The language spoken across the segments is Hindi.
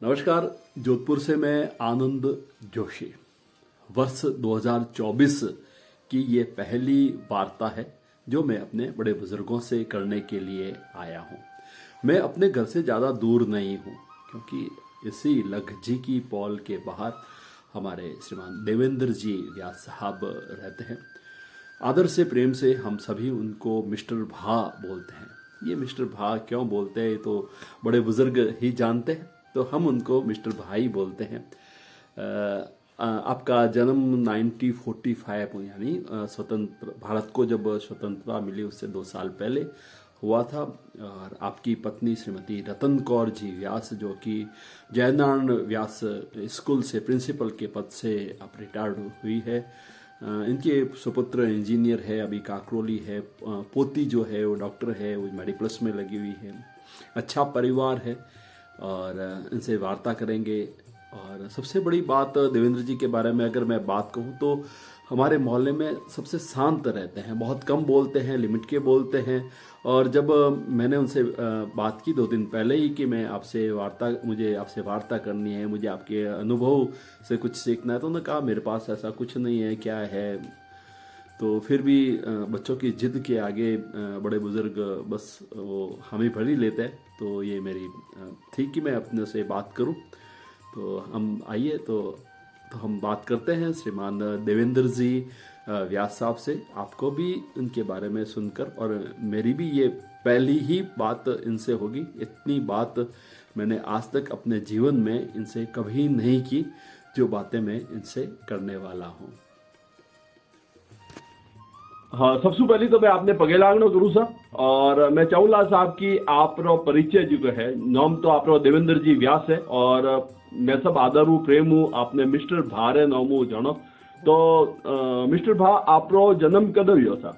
नमस्कार। जोधपुर से मैं आनंद जोशी। वर्ष 2024 की ये पहली वार्ता है जो मैं अपने बड़े बुजुर्गों से करने के लिए आया हूँ। मैं अपने घर से ज़्यादा दूर नहीं हूँ क्योंकि इसी लखजी की पॉल के बाहर हमारे श्रीमान देवेंद्र जी व्यास साहब रहते हैं। आदर से प्रेम से हम सभी उनको मिस्टर भा बोलते हैं। ये मिस्टर भा क्यों बोलते हैं तो बड़े बुजुर्ग ही जानते हैं, तो हम उनको मिस्टर भाई बोलते हैं। आपका जन्म 1945 यानी स्वतंत्र भारत को जब स्वतंत्रता मिली उससे 2 साल पहले हुआ था। और आपकी पत्नी श्रीमती रतन कौर जी व्यास जो कि जयनारायण व्यास स्कूल से प्रिंसिपल के पद से आप रिटायर्ड हुई है। इनके सुपुत्र इंजीनियर है, अभी काकरोली है। पोती जो है वो डॉक्टर है, वो मेडिप्लस में लगी हुई है। अच्छा परिवार है और इनसे वार्ता करेंगे। और सबसे बड़ी बात देवेंद्र जी के बारे में अगर मैं बात कहूँ तो हमारे मोहल्ले में सबसे शांत रहते हैं, बहुत कम बोलते हैं, लिमिट के बोलते हैं। और जब मैंने उनसे बात की 2 दिन पहले ही कि मैं मुझे आपसे वार्ता करनी है, मुझे आपके अनुभव से कुछ सीखना है, तो उन्होंने कहा मेरे पास ऐसा कुछ नहीं है, क्या है। तो फिर भी बच्चों की जिद के आगे बड़े बुजुर्ग बस वो हम ही भर ही लेते हैं। तो ये मेरी थी कि मैं अपने से बात करूं। तो हम आइए तो हम बात करते हैं श्रीमान देवेंद्र जी व्यास साहब से। आपको भी उनके बारे में सुनकर, और मेरी भी ये पहली ही बात इनसे होगी। इतनी बात मैंने आज तक अपने जीवन में इनसे कभी नहीं की जो बातें मैं इनसे करने वाला हूँ। हाँ, सबसे पहले तो मैं आपने पगे लागनो करूँ सा, और मैं चाहूँगा साहब कि आपरो परिचय जो है, नाम तो आपरो देवेंद्र जी व्यास है और मैं सब आदर हूँ, प्रेम हूँ, आपने मिस्टर भा रे नाम हूँ जानो। तो मिस्टर भा आपरो जन्म कद हुआ था?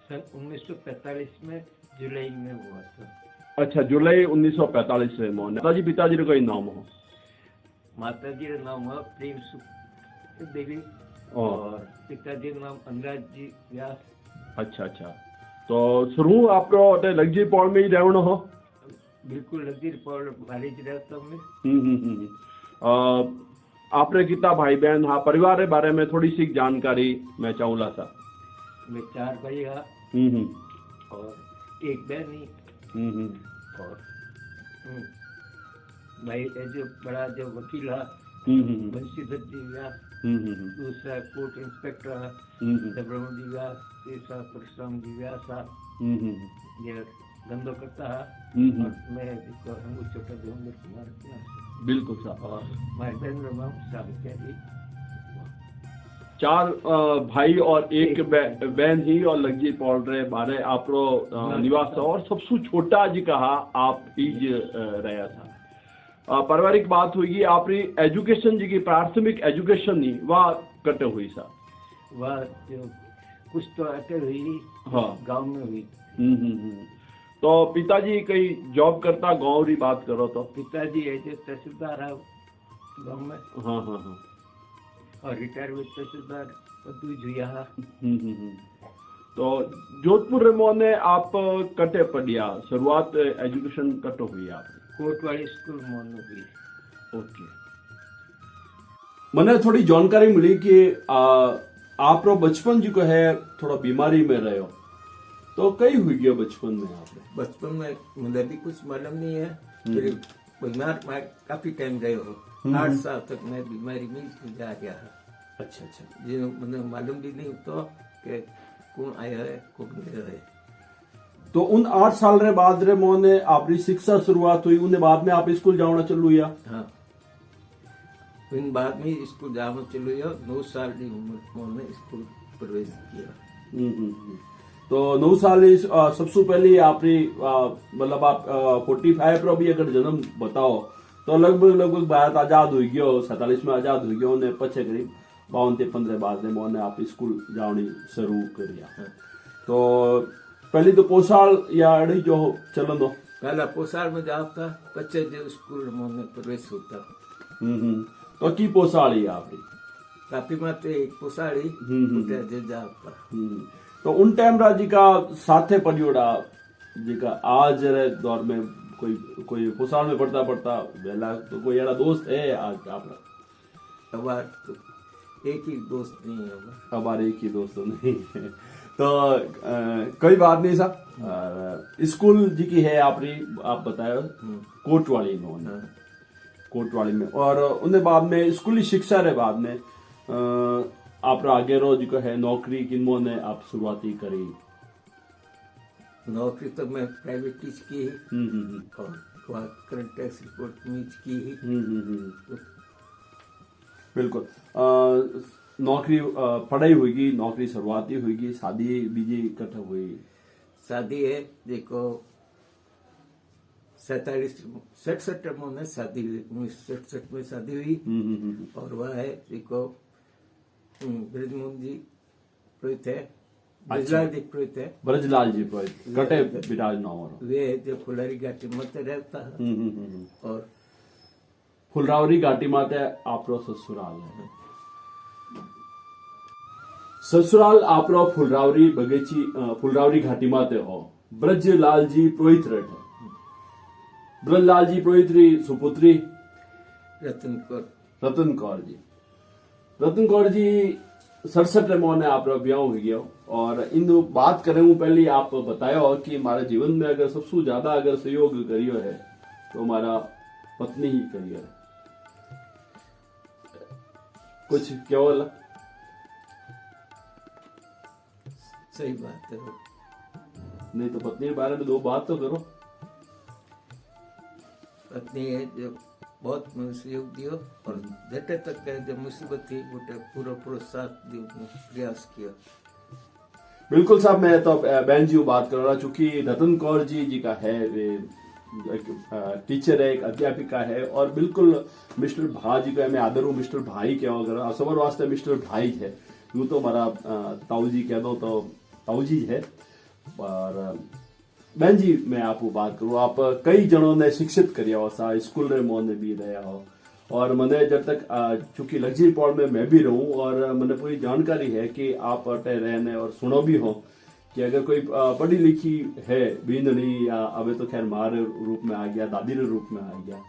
सन 1945 में जुलाई में हुआ था। अच्छा, जुलाई 1945 में। माताजी पिताजी का कोई नाम हो? माताजी का नाम है प्रेम सुख देवी और पिताजी का नाम अनुराग जी व्यास। अच्छा अच्छा। तो शुरू आपको लग्जी पौड़ में ही रहना हो? बिल्कुल लग्जी पौड़ वाले जी रहता हूँ मैं। आपने कितना भाई बहन? हाँ, परिवार के बारे में थोड़ी सी जानकारी मैं चाहूँगा सा। मैं 4 भाई हाँ और 1 बहन ही। और भाई जो बड़ा जो वकील है बंशीधर जी व्यास, दूसरा कोर्ट इंस्पेक्टर है सुब्रमण्य जी व्यास, तीसरा परशुराम जी व्यास है, ये धंधो करता है। और मैं छोटा देवेंद्र कुमार व्यास। बिल्कुल साहब। और भाई बहन साबित्या जी। 4 भाई और 1 बहन ही और लग्जी पौड़ रहे बारे आपरो निवास था। और सबसे छोटा जी कहा आप ही रहा था। पारिवारिक बात हुई, आपकी एजुकेशन जी की प्राथमिक एजुकेशन नहीं वह कटे हुई सा? वह जो कुछ तो अटल हुई, हाँ, गांव में हुई। तो पिताजी कहीं जॉब करता? गांव की बात करो तो पिताजी ऐसे तहसीलदार है गांव में। हाँ हाँ हाँ। और रिटायर हुए तहसीलदार पदवी जुया है। तो जोधपुर में आप कटे पढ़िया? शुरुआत एजुकेशन कटो हुई आप? कोटवाड़ी स्कूल में हुई। ओके। मैंने थोड़ी जानकारी मिली कि आप बचपन जो है थोड़ा बीमारी में रहे हो, तो कई हुई गया बचपन में आपने? बचपन में मुझे भी कुछ मालूम नहीं है। फिर बीमार मैं काफी टाइम रहे हो, 8 साल तक मैं बीमारी में जा गया है। अच्छा अच्छा। जी, मुझे मालूम भी नहीं तो कि कौन आया है कौन गया है। तो उन 8 साल रे बाद रे मोने आपकी शिक्षा शुरुआत हुई, उन्हें बाद में आप स्कूल जाना चलू या? हाँ, फिर बाद में स्कूल जाना चलो या 9 साल की उम्र में स्कूल प्रवेश किया। तो 9 साल सबसे पहले आपने मतलब आप 45 रो भी अगर जन्म बताओ तो लगभग भारत आजाद हुई गयो, 47 में आजाद हुई गयो ने पछे करीब 52-53 बाद में आप स्कूल जानी शुरू करिया। तो पहली तो पोसाल या अड़ी जो चलन दो? पहला पोसाल में जाता, बच्चे जो स्कूल में प्रवेश होता। तो की पोसाली आपकी? काफी मात्र एक पोसाड़ी जाता। तो उन टाइम राजी का साथे परियोड़ा जी का आज रे दौर में कोई फुसाण में पड़ता पड़ता वेला तो कोई एड़ा दोस्त है आज आपका? हमार तो एक ही दोस्त नहीं है हमारा। हमारे एक ही दोस्त तो नहीं है। तो कोई बात नहीं साहब। स्कूल जी की है आपने आप बताया कोटवाली में होना, कोटवाली में, और उन्हें बाद में स्कूली शिक्षा रे बाद में आप आगे रो जी को है नौकरी किनमो ने आप शुरुआती करी? नौकरी तो मैं प्राइवेट टीच की ही और वहाँ करंट टैक्स रिपोर्ट में की ही। बिल्कुल। नौकरी पढ़ाई हुई, नौकरी शुरुआती हुई, शादी बीजी कट हुई? शादी है देखो 67 में शादी हुई, 1967 में शादी हुई। और वह है देखो ब्रजमोहन जी पुरोहित है, ब्रजलाल जी पुरोहित है, ब्रजलाल जी पुरोहित कटे विराज नाम वे जो फुलारी घाटी में रहता है। और फुलरावरी घाटी माते आपरो ससुराल है। ससुराल आपरो फुलरावरी बगीची फुलरावरी घाटी माते हो। ब्रजलाल जी पुरोहित रट है। ब्रजलाल जी पुरोहित री सुपुत्री रतन कौर जी। रतन कौर जी 67 में आप ब्याह हो गया। और इन बात करें पहले आप बताया हो कि हमारे जीवन में अगर सबसे ज्यादा अगर सहयोग करियो है तो हमारा पत्नी ही करियो है। कुछ क्या बोला? सही बात है। नहीं तो पत्नी के बारे में दो बात तो करो। पत्नी है जो बहुत मन सहयोग दियो और जटे तक है जब मुसीबत थी वो पूरा साथ दियो प्रयास किया। बिल्कुल साहब, मैं तो बहन जी बात कर रहा, चूंकि रतन कौर जी का है वे टीचर है, एक अध्यापिका है और बिल्कुल मिस्टर भा जी का मैं आदर हूँ, मिस्टर भाई क्या अगर सबर वास्ते मिस्टर भाई है, यूं तो हमारा ताऊ जी कह दो तो ताऊ जी है। और बहन जी मैं आपको बात करूँ, आप कई जनों ने शिक्षित करिया हो सा, स्कूल रे मोह ने भी रहा हो और मैंने जब तक चूंकि लग्जरी पॉड में मैं भी रहूं और मैंने पूरी जानकारी है कि आप अटे रहने और सुनो भी हो कि अगर कोई पढ़ी लिखी है बींदनी या अबे तो खैर माँ रूप में आ गया, दादी रे रूप में आ गया,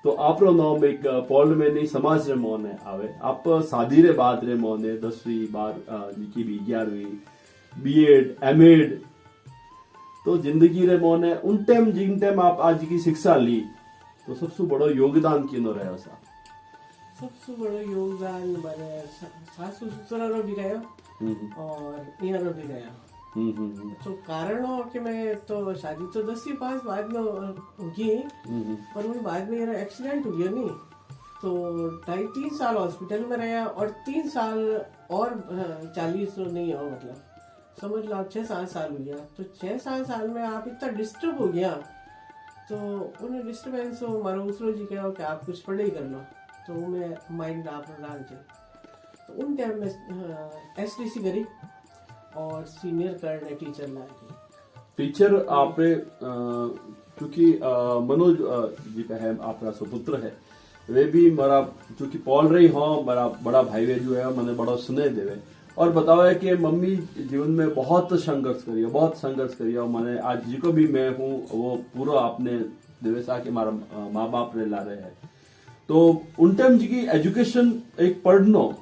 तो आप नाम एक पॉल्ड में नहीं समाज रे मोह ने आवे। आप शादी रे बाद रे मोह ने 10वीं बार की भी 11वीं बीएड एमएड तो जिंदगी रे मोह ने उन टाइम जिन टाइम आप आज की शिक्षा ली तो सबसे बड़ो योगदान किनो रहे सा? सबसे बड़ो योगदान माने सासू ससुरा रो भी गयो और इया रो भी गयो। तो कारण हो कि मैं तो शादी तो 10वीं पास बाद में होगी पर वो बाद में मेरा एक्सीडेंट हो गया नहीं, तो 2.5-3 साल हॉस्पिटल में रहा और 3 साल और 40 नहीं हो मतलब समझ लो आप 6-7 साल हो गया। तो 6-7 साल में आप इतना डिस्टर्ब हो गया तो उन्हें डिस्टर्बेंस हो मारो उसरो जी कहो कि आप कुछ पढ़ाई कर लो तो मैं माइंड आप डाल दे। तो उन टाइम में एसटीसी करी और सीनियर करने टीचर लागी। टीचर आपने क्योंकि मनोज जी का है आपका सुपुत्र है, वे भी मेरा चूंकि पॉल रही हो मेरा बड़ा भाई वे जो है मैंने बड़ा स्नेह देवे और बताओ है कि मम्मी जीवन में बहुत संघर्ष करिए और मैंने आज जी को भी मैं हूँ वो पूरा आपने देवेशा के मारा माँ बाप रे ला रहे हैं। तो उन टाइम जी की एजुकेशन एक पढ़नो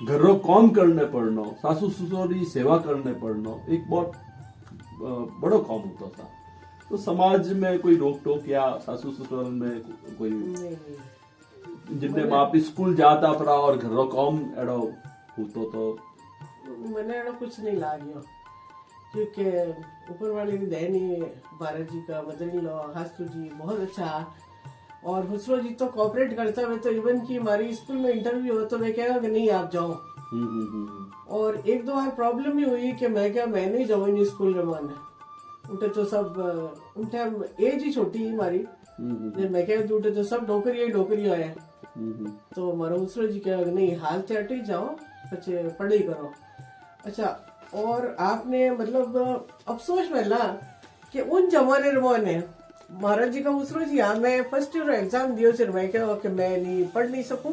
घरों काम करने पढ़नो सासू ससुर की सेवा करने पढ़नो एक बहुत बड़ो काम होता था। तो समाज में कोई रोक टोक या सासू ससुर में कोई जितने बाप स्कूल जाता पड़ा और घरों काम एड़ो होतो तो मैंने एड़ो कुछ नहीं लागो क्योंकि ऊपर वाले की दहनी भारत जी का मदनी लो हास्तु जी बहुत अच्छा और हुसरो जी तो कोऑपरेट करता है। तो इवन की हमारी स्कूल में इंटरव्यू हो तो मैं कहा कि नहीं आप जाओ और 1-2 बार प्रॉब्लम भी हुई कि मैं नहीं जाऊँ इन स्कूल में माने उठे तो सब उनके एज ही छोटी हमारी मैं कह उठे तो सब डोकरी आया तो हमारा हुसरो जी कहा नहीं हाल से हटे जाओ बच्चे पढ़ाई करो। अच्छा और आपने मतलब अफसोस मिला कि उन जमाने ने महाराज जी का उसरो जी हाँ मैं फर्स्ट ईयर एग्जाम दियो सिर मैं कहो कि मैं नहीं पढ़ नहीं सकूं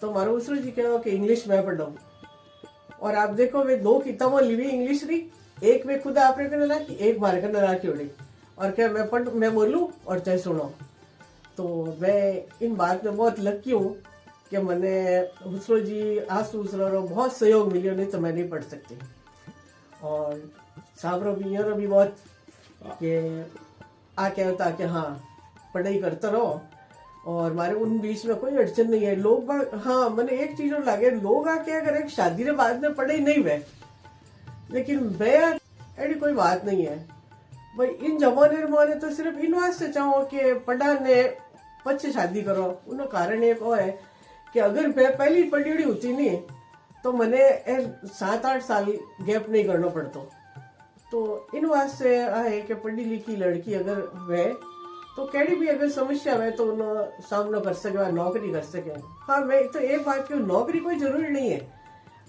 तो हमारा उसरो जी कहो कि इंग्लिश में पढ़ो और आप देखो वे 2 किताबों लिवी इंग्लिश री एक वे खुद आपने करना रखी एक बार करना रखी उड़ी और क्या मैं बोलूं और चाहे सुनो। तो मैं इन बात में बहुत लकी हूँ कि मैंने हुसरो जी आंसू हुसरो बहुत सहयोग मिलियो, नहीं तो मैं नहीं पढ़ सकती। और साबरो भी यहाँ भी बहुत कि आके होता कि हाँ पढ़ाई करते रहो, और हमारे उन बीच में कोई अड़चन नहीं है। लोग हाँ मैंने एक चीज और लागे, लोग आके अगर एक शादी के बाद में पढ़ाई नहीं हुए, लेकिन मैं ऐसी कोई बात नहीं है भाई। इन जमाने में तो सिर्फ इन वास्ते चाहो कि पढ़ा ने पच्चे शादी करो। उन कारण एक वो है कि अगर मैं पहली पढ़ी होती नहीं तो मैंने 7-8 साल गैप नहीं करना पड़ता। तो इन वास्ते है कि पढ़ी लिखी लड़की अगर वे तो कैडी भी अगर समस्या है तो उन सामना कर सके, नौकरी कर सके। हाँ मैं तो एक बात की, नौकरी कोई जरूरी नहीं है।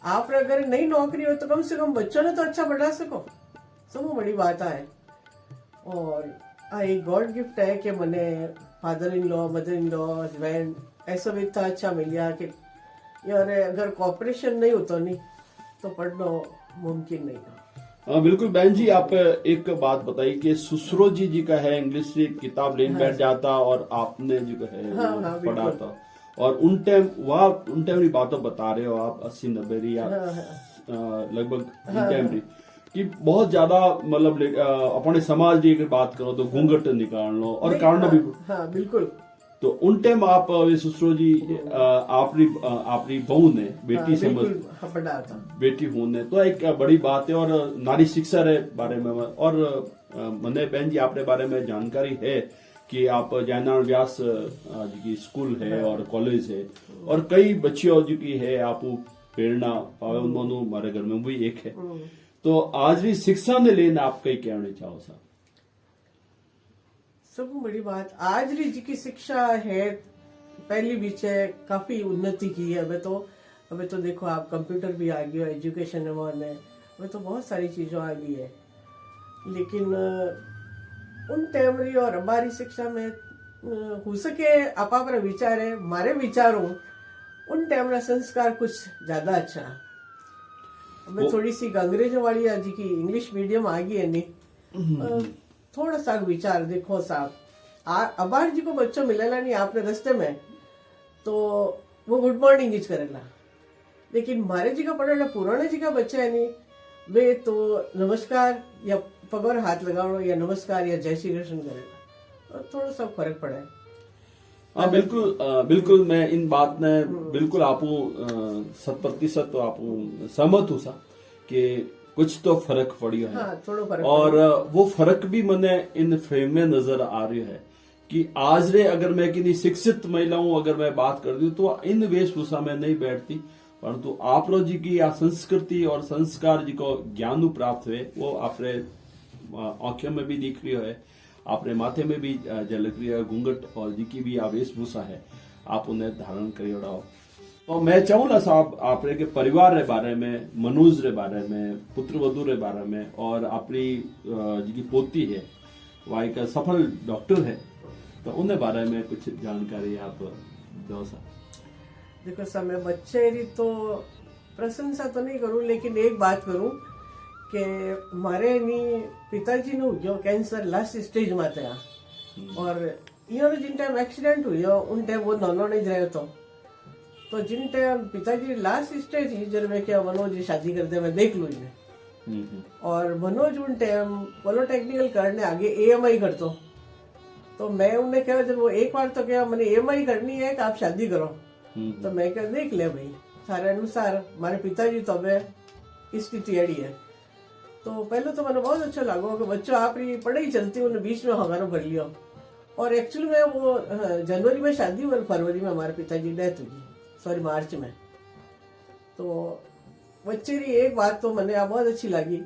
आप अगर नई नौकरी हो तो कम से कम बच्चों ने तो अच्छा पढ़ा सको, सब बड़ी बात है। और एक गॉड गिफ्ट है कि मैंने father in law, mother in law, husband ऐसा भी इतना अच्छा मिल गया कि यार अगर कॉपरेशन नहीं होता नहीं तो पढ़ना मुमकिन नहीं था। हाँ बिल्कुल बहन जी, आप एक बात बताइए कि सुसरो जी का है इंग्लिश से किताब लेने बैठ जाता और आपने जो है हाँ, पढ़ा था, और उन टाइम की बातों बता रहे हो आप 80-90 या लगभग टाइम कि बहुत ज्यादा मतलब अपने समाज की अगर बात करो तो घूंघट निकालना और कारण भी। हाँ बिल्कुल। तो उन टाइम आप सुसरो जी आपरी बहू ने बेटी समझ पढ़ा था, बेटी होने तो एक बड़ी बात है, और नारी शिक्षा रे बारे में। और मने बहन जी आपरे बारे में जानकारी है कि आप जयनारायण व्यास जी की स्कूल है और कॉलेज है, और कई बच्चियों जी की है आप प्रेरणा पावे, उन्होंने हमारे घर में भी एक है। तो आज भी शिक्षा ने लेना आप कई कहना चाहो साहब? सब बड़ी बात आज री जी की शिक्षा है, पहली बीच है काफी उन्नति की है। अबे तो देखो आप कंप्यूटर भी आ गया, एजुकेशन में अबे तो बहुत सारी चीजों आ गई है। लेकिन उन टाइमरी और हमारी शिक्षा में हो सके आप विचार है, मारे विचारों उन टाइम संस्कार कुछ ज्यादा अच्छा। मैं थोड़ी सी अंग्रेजों वाली जी की इंग्लिश मीडियम आ गई है नहीं, थोड़ा सा विचार देखो साहब। अबार जी को बच्चों मिलेला नहीं आपने रास्ते में तो वो गुड मॉर्निंग ही करेला, लेकिन मारे जी का पढ़ा पुराने जी का बच्चा है नहीं, वे तो नमस्कार या पगोर हाथ लगाओ या नमस्कार या जय श्री कृष्ण करेगा, थोड़ा सा फर्क पड़ा है। हाँ बिल्कुल मैं इन बात में बिल्कुल आपको 100% तो आपको सहमत हूँ सा कि कुछ तो फर्क पड़ियो है। हाँ, थोड़ा फर्क और वो फर्क भी मैंने इन फ्रेम में नजर आ रही है कि आज रे अगर मैं किसी शिक्षित महिलाओं अगर मैं बात कर दूं तो इन वेशभूषा में नहीं बैठती, परंतु आप लोग जी की संस्कृति और संस्कार जी को ज्ञान प्राप्त हुए वो आपने आंखों में भी दिख रही है, आपने माथे में भी झलक रही है, घूंघट और जी की भी वेशभूषा है, आप उन्हें धारण करिए। तो मैं चाहूंगा साहब आपरे के परिवार रे बारे में, मनोज रे बारे में, पुत्र वधु रे बारे में, और अपनी जी पोती है वह एक सफल डॉक्टर है, तो उनके बारे में कुछ जानकारी आप दो साहब। देखो सर मैं बच्चे री तो प्रशंसा तो नहीं करूं, लेकिन एक बात करूं कि हमारे पिताजी ने जो कैंसर लास्ट स्टेज में था, और इन्होंने जिन टाइम एक्सीडेंट हुई उन टाइम वो नॉन नहीं रहे तो जिन टाइम पिताजी लास्ट स्टेज ही जब मैं क्या मनोज जी शादी करते मैं देख लू इन्हें, और मनोज उन टाइम पॉलिटेक्निकल करने आगे AMI करतो, तो मैं उन्हें कहा जब वो एक बार तो क्या मैंने AMI करनी है कि आप शादी करो, तो मैं क्या देख ले भाई सारे अनुसार हमारे पिताजी तो अब स्थिति अड़ी है। तो पहले तो मैंने बहुत अच्छा लगा कि बच्चों आप पढ़ाई चलती उन्हें बीच में हमारा भर लिया, और एक्चुअली में वो जनवरी में शादी हुई, फरवरी में हमारे पिताजी डेथ हुई, सॉरी मार्च में। तो बच्चे की एक बात तो मैंने बहुत अच्छी लगी।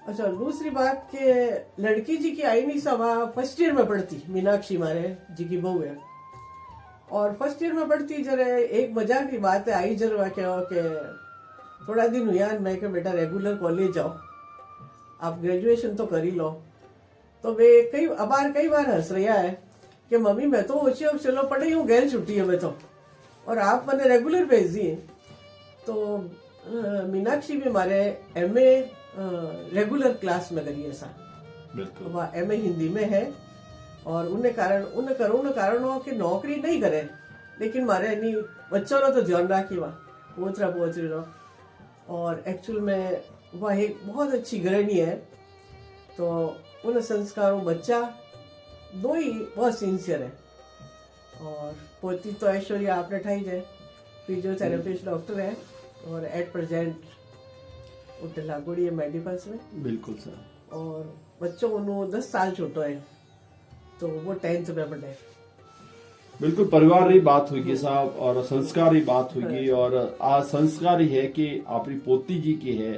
अच्छा दूसरी बात के लड़की जी की आईनी सभा फर्स्ट ईयर में पढ़ती, मीनाक्षी मारे जी की बहू है, और फर्स्ट ईयर में पढ़ती जरा एक मजाक की बात है आई जरा क्या कि थोड़ा दिन हुआ मैं कि बेटा रेगुलर कॉलेज जाओ, आप ग्रेजुएशन तो कर ही लो। तो वे कई बार हंस रहा है कि मम्मी मैं तो ऊँची अब चलो पढ़ी हूँ गैर छुट्टी है मैं तो, और आप मैंने रेगुलर भेज दिए। तो मीनाक्षी भी हमारे MA रेगुलर क्लास में करी ऐसा, बिल्कुल। वह एमए हिंदी में है और उन कारणों की नौकरी नहीं करे, लेकिन मारे नहीं बच्चों ने तो ध्यान राखी वहाँ पोतरा पोतरी रो। और एक्चुअल में वह एक बहुत अच्छी गृहिणी है, तो उन संस्कारों बच्चा दो ही बहुत सिंसियर है। और पोती तो ऐश्वर्या आपने ठाई जाए, फिजियोथेरेपिस्ट डॉक्टर है और एट प्रेजेंट उठे लागोड़ी है मेडिकल्स में। बिल्कुल सर। और बच्चों उन्हों 10 साल छोटो है, तो वो 10th में पढ़े। बिल्कुल परिवार री बात हुई साहब और संस्कार री बात हुई, और आ संस्कार ही है कि आपरी पोती जी की है,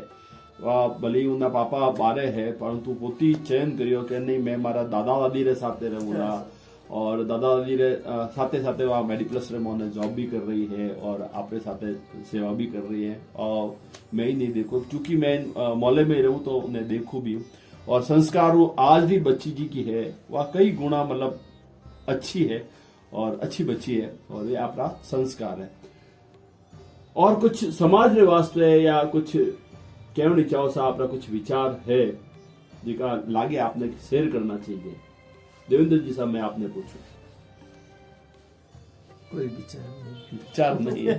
भले उनका पापा बारे है, परंतु पोती चयन करियो कि नहीं मैं मारा दादा दादी रे साथे रहूंगा, और दादा दादी रे साथे साथे वहाँ मेडिप्लस रे मोने जॉब भी कर रही है और आपरे साथे सेवा भी कर रही है। और मैं ही नहीं देखो, क्योंकि मैं मोहल्ले में रहूं तो उन्हें देखूं भी। और संस्कार वो आज भी बच्ची जी की है, वह कई गुना मतलब अच्छी है और अच्छी बच्ची है, और ये आपका संस्कार है। और कुछ समाज रे वास्ते या कुछ कहना चाहो सा आपका कुछ विचार है जिका लागे आपने शेयर करना चाहिए? देवेंद्र जी साहब मैं आपने पूछू। कोई विचार विचार नहीं है।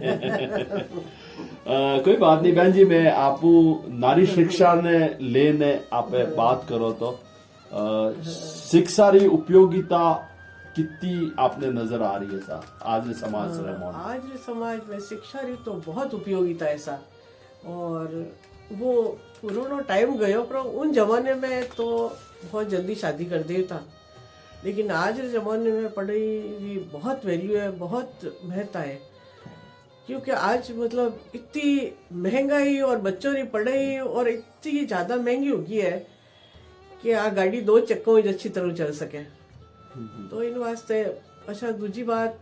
कोई बात नहीं बहन जी, मैं आपू नारी शिक्षा ने लेने आप बात करो तो शिक्षा री उपयोगिता कितनी आपने नजर आ रही है सा आज के समाज रे में? आज के समाज में शिक्षा री तो बहुत उपयोगिता है सा, और वो पुरानो टाइम गयो, पर उन जमाने में तो बहुत जल्दी शादी कर देता, लेकिन आज के जमाने में पढ़ाई की बहुत वैल्यू है, बहुत महत्ता है। क्योंकि आज मतलब इतनी महंगाई और बच्चों की पढ़ाई और इतनी ज्यादा महंगी हो गई है कि आ गाड़ी 2 चक्कों में अच्छी तरह चल सके। तो इन वास्ते अच्छा दूसरी बात,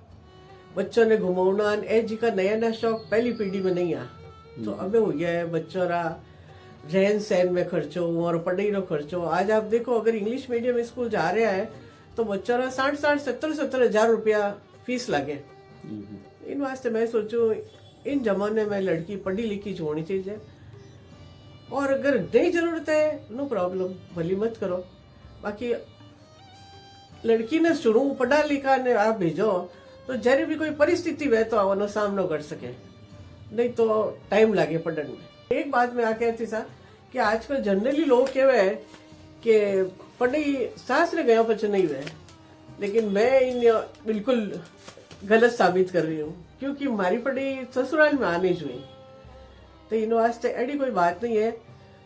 बच्चों ने घुमाना ए जी का नया नया शौक पहली पीढ़ी में नहीं आ, तो अबे हो गया है बच्चों रा रहन सहन में खर्चो और पढ़ाई रो खर्चो। आज आप देखो अगर इंग्लिश मीडियम स्कूल जा रहा है तो बच्चों रा 60-70 हजार रुपया फीस लगे। इन वास्ते मैं सोचू इन जमाने में लड़की पढ़ी लिखी होनी चाहिए, और अगर नहीं जरूरत है नो प्रॉब्लम, भली मत करो। बाकी लड़की ने शुरू पढ़ा लिखा ने आप भेजो तो जरे भी कोई परिस्थिति वे तो आवनो सामनो कर सके, नहीं तो टाइम लागे पढ़ने में। एक बात मैं आके थी सा कि आजकल जनरली लोग कहवे कि पढ़ाई सास ने गया पछ नहीं हुए, लेकिन मैं इन बिल्कुल गलत साबित कर रही हूँ, क्योंकि हमारी पढ़ाई ससुराल में आने चाहिए। तो इन वास्ते ऐसी कोई बात नहीं है,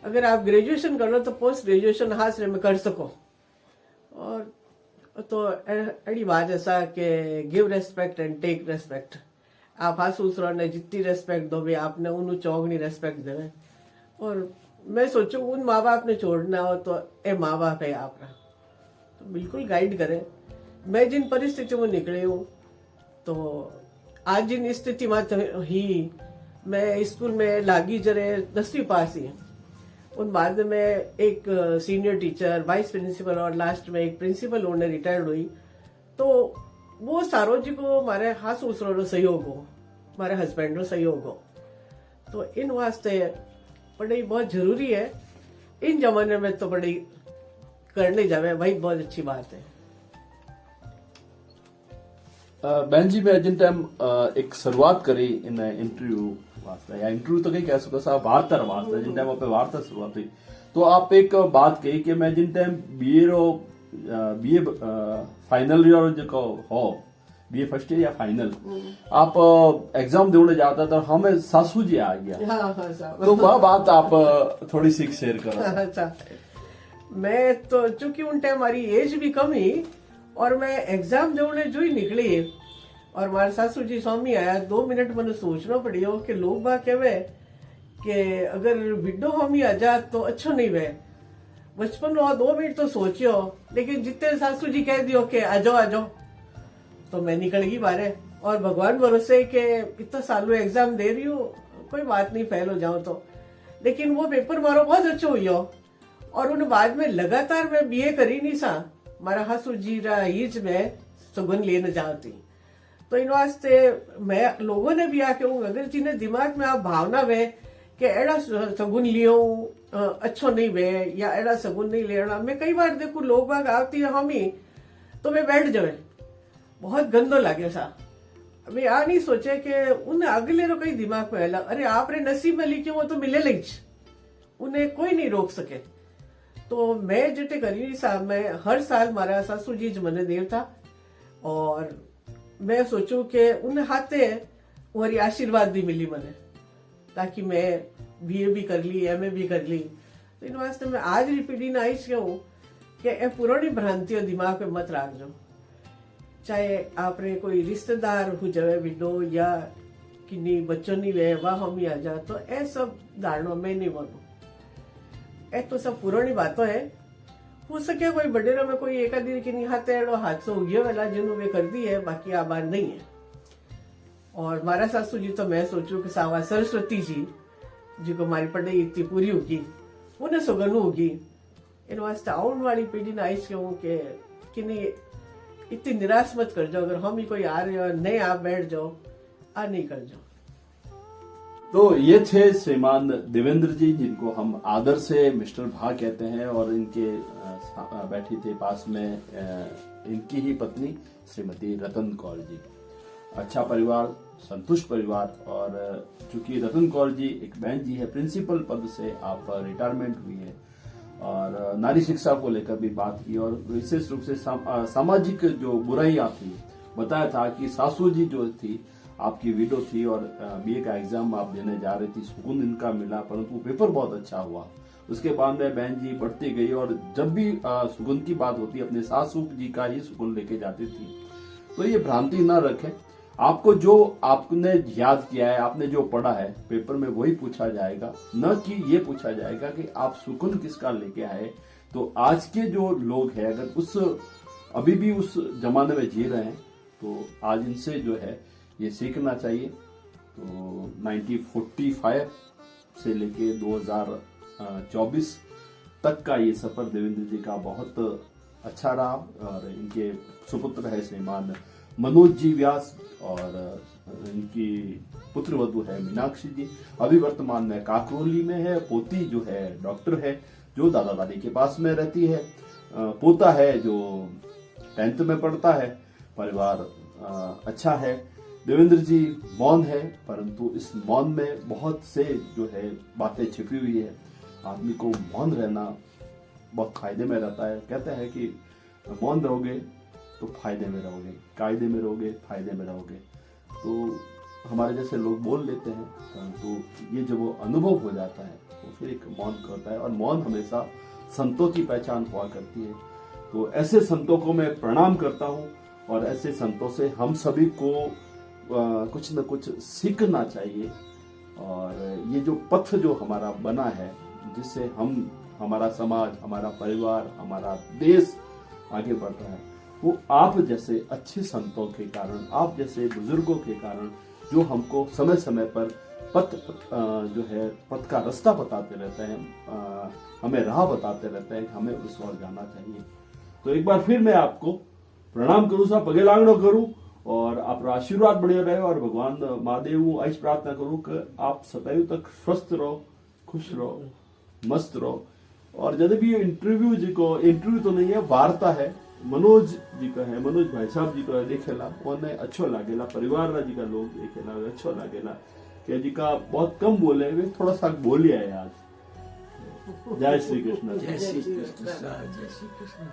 अगर आप ग्रेजुएशन करो तो पोस्ट ग्रेजुएशन हासिल में कर सको। और तो अड़ी बात ऐसा कि give respect and take respect. आप हाँ दूसरों ने जितनी रेस्पेक्ट दो भी आपने उन चौगनी रेस्पेक्ट देवे। और मैं सोचू उन माँ बाप ने छोड़ना हो तो ए माँ बाप है आपका, तो बिल्कुल गाइड करें। मैं जिन परिस्थितियों में निकली हूँ, तो आज जिन स्थिति में ही मैं स्कूल में लागी जरे 10वीं पास ही, उन बाद में एक सीनियर टीचर, वाइस प्रिंसिपल और लास्ट में एक प्रिंसिपल होने रिटायर्ड हुई। तो वो सारो जी को हमारे हाथ दूसरों सहयोग हो, हमारे हस्बैंड रो सहयोग हो। तो इन वास्ते पढ़ाई बहुत जरूरी है। इन जमाने में तो पढ़ाई करने जावे भाई बहुत अच्छी बात है। बहन जी मैं जिन टाइम एक शुरुआत करी इन इंटरव्यू वास्ते, या इंटरव्यू तो कहीं कह सकते साहब वार्ता वास्ते, जिन टाइम पे वार्ता शुरुआत हुई तो आप एक बात कही कि मैं जिन टाइम बीए फाइनल ईयर जो हो बीए फर्स्ट ईयर या फाइनल आप एग्जाम देने जाता था, हमें सासू जी आ गया। हाँ, तो वह बात आप थोड़ी सी शेयर करो। अच्छा, मैं तो चूंकि उन टाइम हमारी एज भी कम ही, और मैं एग्जाम देने जो ही निकली और हमारे सासू जी स्वामी आया, 2 मिनट मैंने सोचना पड़ियो कि लोग बात कहवे कि अगर विडो स्वामी आ जा तो अच्छा नहीं वे। बचपन में 2 मिनट तो सोचियो, लेकिन जितने सासू जी कह दियो कि आ जाओ, तो मैं निकल गई बारे। और भगवान भरोसे के इतना सालों एग्जाम दे रही हूँ, कोई बात नहीं फेल हो जाऊं तो। लेकिन वो पेपर मारो बहुत अच्छा हुई हो, और उन बाद में लगातार मैं बीए करी नहीं सा, मारा हासू जी हीज में सुगन लेने जाती। तो इन वास्ते मैं लोगों ने भी आके अगर जिन्हें दिमाग में आप भावना वे कि एड़ा सगुन लियो अच्छो नहीं वे या एड़ा सगुन नहीं लेना। मैं कई बार देखू लोग बाग आती है हम ही तो मैं बैठ जावे, बहुत गंदो लागे सा। अभी आ नहीं सोचे कि उन्हें अगले रो कई दिमाग में आया, अरे आप रे नसीब में लिखे वो तो मिले ही, उन्हें कोई नहीं रोक सके। तो मैं जिते करी सा, मैं हर साल मारा सासू जी ज मने देव था और मैं सोचू कि उन हाथे वरी आशीर्वाद भी मिली मने, ताकि मैं बीए भी कर ली, एमए भी कर ली। तो इन वास्ते मैं आज री पीढ़ी ने आई कहूँ कि ए पुरानी भ्रांतियों दिमाग में मत रखजो। चाहे आपने कोई रिश्तेदार हो जाए विडो या किन्नी बच्चों नहीं वे वाह हम ही आ जा, तो ए सब धारणों में नहीं मानू। ए तो सब पुरानी बातों है। हो सके कोई बडेरो में कोई एक आदि की हाथ एड़ो हादसो उगियो वाला जिन्होंने वे कर दी है, बाकी आ बात नहीं है। और मारा सासू जी तो मैं सोचू कि सावा सरस्वती जी जिको मारी पढ़ाई इतनी पूरी होगी उन्हें सुगनु होगी। इन वास्ते आने वाली पीढ़ी ने आई कहूँ कि नहीं इतनी निराश मत कर जाओ, अगर हम ही कोई आ रहे हो नहीं आप बैठ जाओ, आ नहीं कर जाओ। तो ये थे श्रीमान देवेंद्र जी, जिनको हम आदर से मिस्टर भा कहते हैं, और इनके बैठी थे पास में इनकी ही पत्नी श्रीमती रतन कौर जी। अच्छा परिवार, संतुष्ट परिवार। और चूंकि रतन कौर जी एक बहन जी है, प्रिंसिपल पद से आप रिटायरमेंट हुई है और नारी शिक्षा को लेकर भी बात की, और विशेष रूप से सामाजिक जो बुराइयां थी बताया था कि सासू जी जो थी आपकी विडो थी और बीए का एग्जाम आप देने जा रही थी, सुकून इनका मिला, परंतु पेपर बहुत अच्छा हुआ। उसके बाद में बहन जी पढ़ती गई और जब भी सुकून की बात होती अपने सासू जी का ही सुकून लेके जाती थी। तो ये भ्रांति न रखें, आपको जो आपने याद किया है, आपने जो पढ़ा है पेपर में वही पूछा जाएगा, न कि ये पूछा जाएगा कि आप सुकून किसका लेके आए। तो आज के जो लोग हैं अगर अभी भी उस जमाने में जी रहे हैं तो आज इनसे जो है ये सीखना चाहिए। तो 1945 से लेके 2024 तक का ये सफर देवेंद्र जी का बहुत अच्छा रहा। और इनके सुपुत्र है श्रीमान मनोज जी व्यास और इनकी पुत्र वधु है मीनाक्षी जी। अभी वर्तमान में काकरोली में है। पोती जो है डॉक्टर है जो दादा दादी के पास में रहती है। पोता है जो 10th में पढ़ता है। परिवार अच्छा है। देवेंद्र जी मौन है, परंतु इस मौन में बहुत से जो है बातें छिपी हुई है। आदमी को मौन रहना बहुत फायदे में रहता है। कहते हैं कि मौन रहोगे तो फायदे में रहोगे, कायदे में रहोगे फायदे में रहोगे। तो हमारे जैसे लोग बोल लेते हैं, परंतु ये जब वो अनुभव हो जाता है तो फिर एक मौन होता है। और मौन हमेशा संतों की पहचान हुआ करती है। तो ऐसे संतों को मैं प्रणाम करता हूँ और ऐसे संतों से हम सभी को कुछ न कुछ सीखना चाहिए। और ये जो पथ जो हमारा बना है, जिससे हमारा समाज, हमारा परिवार, हमारा देश आगे बढ़ रहा है, वो आप जैसे अच्छे संतों के कारण, आप जैसे बुजुर्गों के कारण, जो हमको समय समय पर पथ का रास्ता बताते रहते हैं, हमें राह बताते रहते हैं कि हमें उस ओर जाना चाहिए। तो एक बार फिर मैं आपको प्रणाम करूँ सा, पगे लागणो करूँ और आप आशीर्वाद बढ़िया रहे। और भगवान महादेव आज प्रार्थना करूँ कि आप सदैव तक स्वस्थ रहो, खुश रहो, मस्त रहो। और जब भी इंटरव्यू तो नहीं है, वार्ता है, मनोज जी का है, मनोज भाई साहब जी का देखेला उन्हें अच्छो लागेला, परिवार जी का लोग देखेला अच्छो लागेला कि जी का बहुत कम बोले, वे थोड़ा सा बोलिए आज। जय श्री कृष्ण। जय श्री कृष्ण। जय श्री कृष्ण।